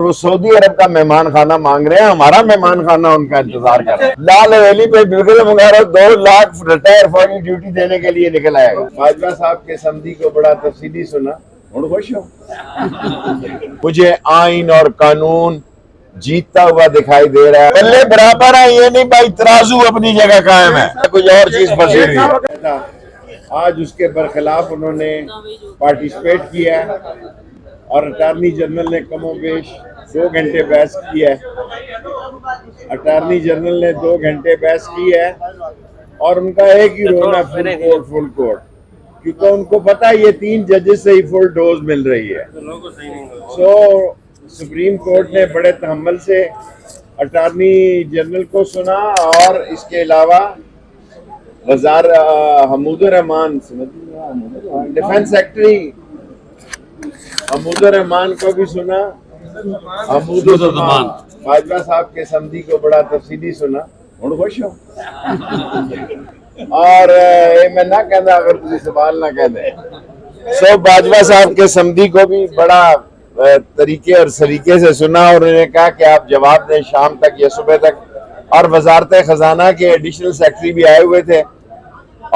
وہ سعودی عرب کا مہمان خانہ مانگ رہے ہیں, ہمارا مہمان خانہ ان کا انتظار کر رہا ہے. لال حویلی پہ بالکل مغیرہ 2 لاکھ ریٹائر فوجی ڈیوٹی دینے کے لیے نکل آئے گا. باجوہ صاحب کے سمدھی کو بڑا تفصیلی سنا, خوش ہوں. مجھے آئین اور قانون جیتتا ہوا دکھائی دے رہا ہے. پلے برابر ہے, یہ نہیں بھائی ترازو اپنی جگہ قائم ہے, کچھ اور چیز پھنسی ہوئی ہے. آج اس کے برخلاف انہوں نے پارٹیسپیٹ کیا ہے اور اٹارنی جنرل نے کم و بیش 2 گھنٹے بحث کی ہے. اٹارنی جنرل نے 2 گھنٹے بحث کی ہے اور ان کا ایک ہی رول ہے فل کورٹ, کیونکہ ان کو پتا یہ 3 ججز سے ہی فل ڈوز مل رہی ہے. سو سپریم کورٹ نے بڑے تحمل سے اٹارنی جنرل کو سنا اور اس کے علاوہ حمود الرحمان ڈیفنس سیکرٹری حمود الرحمان کو بھی سنا. حمود الرحمان باجوہ صاحب کے سمدھی کو بڑا تفصیلی سنا, خوش ہوں. اور میں نہ کہنا اگر تجھے سوال نہ کہہ دیں. سو باجوہ صاحب کے سمدھی کو بھی بڑا طریقے اور سلیقے سے سنا اور انہوں نے کہا کہ آپ جواب دیں شام تک یا صبح تک. اور وزارت خزانہ کے ایڈیشنل سیکرٹری بھی آئے ہوئے تھے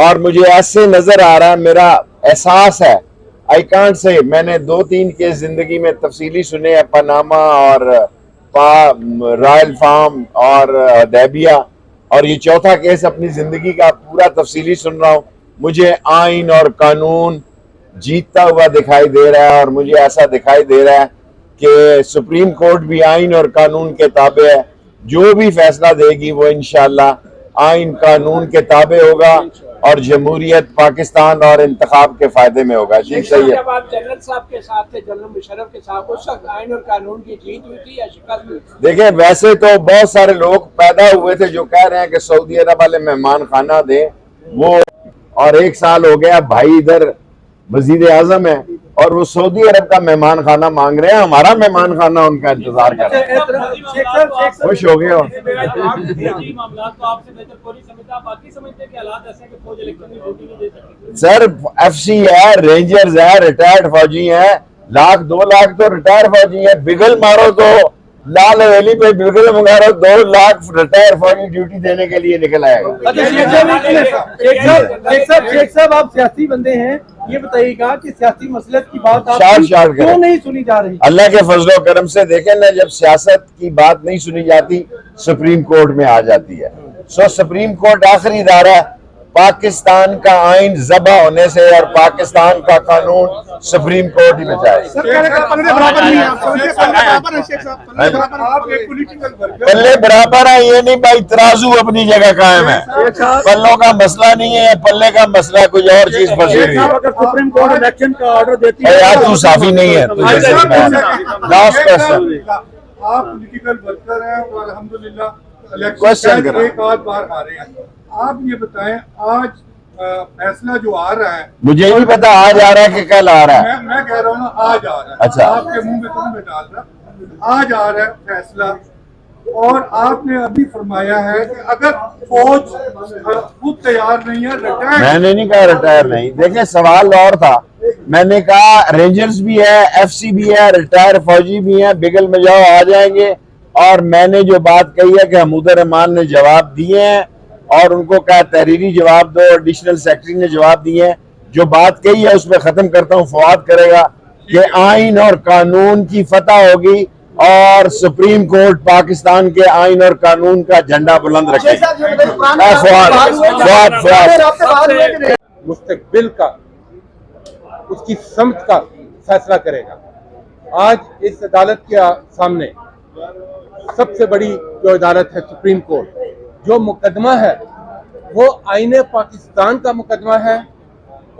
اور مجھے ایسے نظر آ رہا, میرا احساس ہے, آئی کانٹ سے, میں نے 2-3 کیس زندگی میں تفصیلی سنے, پاناما اور رائل فارم اور دیبیا, اور یہ 4تھا کیس اپنی زندگی کا پورا تفصیلی سن رہا ہوں. مجھے آئین اور قانون جیتتا ہوا دکھائی دے رہا ہے اور مجھے ایسا دکھائی دے رہا ہے کہ سپریم کورٹ بھی آئین اور قانون کے تابع ہے. جو بھی فیصلہ دے گی وہ انشاءاللہ آئین قانون کے تابع ہوگا اور جمہوریت پاکستان اور انتخاب کے فائدے میں ہوگا. ٹھیک صحیح ہے. جب آپ جنرل صاحب کے ساتھ تھے, جنرل مشرف کے ساتھ, اس وقت آئین اور قانون کی جیت ہوئی تھی یا شکست ہوئی تھی؟ دیکھیں ویسے تو بہت سارے لوگ پیدا ہوئے تھے جو کہہ رہے ہیں کہ سعودی عرب والے مہمان خانہ دیں, وہ اور 1 سال ہو گیا بھائی ادھر وزیر اعظم ہے اور وہ سعودی عرب کا مہمان خانہ مانگ رہے ہیں, ہمارا مہمان خانہ ان کا انتظار کر رہا ہے. خوش ہو گئے ہو. سر ایف سی ہے, رینجرز ہے, ریٹائرڈ فوجی ہیں, 1-2 لاکھ تو ریٹائر فوجی ہیں. بگل مارو تو لال حویلی پہ بگل مارو 2 لاکھ ریٹائر فوجی ڈیوٹی دینے کے لیے نکل آئے گا. شیخ صاحب آپ سیاسی بندے ہیں, یہ بتائیے گا کہ سیاسی مسئلت کی بات کیوں نہیں سنی جا رہی؟ اللہ کے فضل و کرم سے دیکھیں نا, جب سیاست کی بات نہیں سنی جاتی سپریم کورٹ میں آ جاتی ہے. سو سپریم کورٹ آخری ادارہ, پاکستان کا آئین ذبح ہونے سے اور پاکستان کا قانون سپریم کورٹ ہی بچائے. پلے برابر ہے, یہ نہیں بھائی ترازو اپنی جگہ قائم ہے, پلوں کا مسئلہ نہیں ہے, پلے کا مسئلہ کچھ اور چیز پھنسی ہوئی ہے. سپریم کورٹ الیکشن کا آرڈر دیتی ہے یار تو صافی نہیں ہے. لاسٹ کوسچن, آپ پولیٹیکل ورکر ہیں اور الحمدللہ کوسچن کریں. ایک آدھ بار آ رہے ہیں, آپ یہ بتائیں آج فیصلہ جو آ رہا ہے, مجھے نہیں پتا آج آ رہا ہے کہ کل آ رہا ہے. میں کہہ رہا ہوں آج آ رہا ہے. اچھا, آپ کے منہ میں تو نہیں ڈال رہا, آج آ رہا ہے فیصلہ. اور آپ نے ابھی فرمایا ہے کہ اگر فوج خود تیار نہیں ہے ریٹائر, میں نے نہیں کہا ریٹائر نہیں. دیکھیں سوال اور تھا, میں نے کہا رینجرز بھی ہے, ایف سی بھی ہے, ریٹائر فوجی بھی ہیں, بگل میں جاؤ آ جائیں گے. اور میں نے جو بات کہی ہے کہ حمود الرحمان نے جواب دیے ہیں اور ان کو کہا تحریری جواب دو, ایڈیشنل سیکرٹری نے جواب دیے ہیں. جو بات کہی ہے اس پہ ختم کرتا ہوں, فواد کرے گا کہ آئین اور قانون کی فتح ہوگی اور سپریم کورٹ پاکستان کے آئین اور قانون کا جھنڈا بلند رکھے گا. مستقبل کا, اس کی سمت کا فیصلہ کرے گا. آج اس عدالت کے سامنے سب سے بڑی جو عدالت ہے سپریم کورٹ, جو مقدمہ ہے وہ آئین پاکستان کا مقدمہ ہے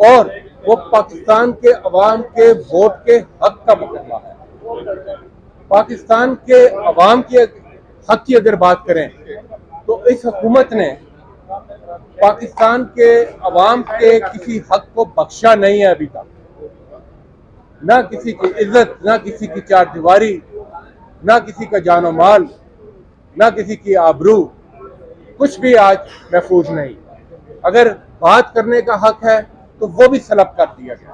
اور وہ پاکستان کے عوام کے ووٹ کے حق کا مقدمہ ہے. پاکستان کے عوام کے حق کی اگر بات کریں تو اس حکومت نے پاکستان کے عوام کے کسی حق کو بخشا نہیں ہے ابھی تک. نہ کسی کی عزت, نہ کسی کی چار دیواری, نہ کسی کا جان و مال, نہ کسی کی آبرو, کچھ بھی آج محفوظ نہیں. اگر بات کرنے کا حق ہے تو وہ بھی سلب کر دیا گیا.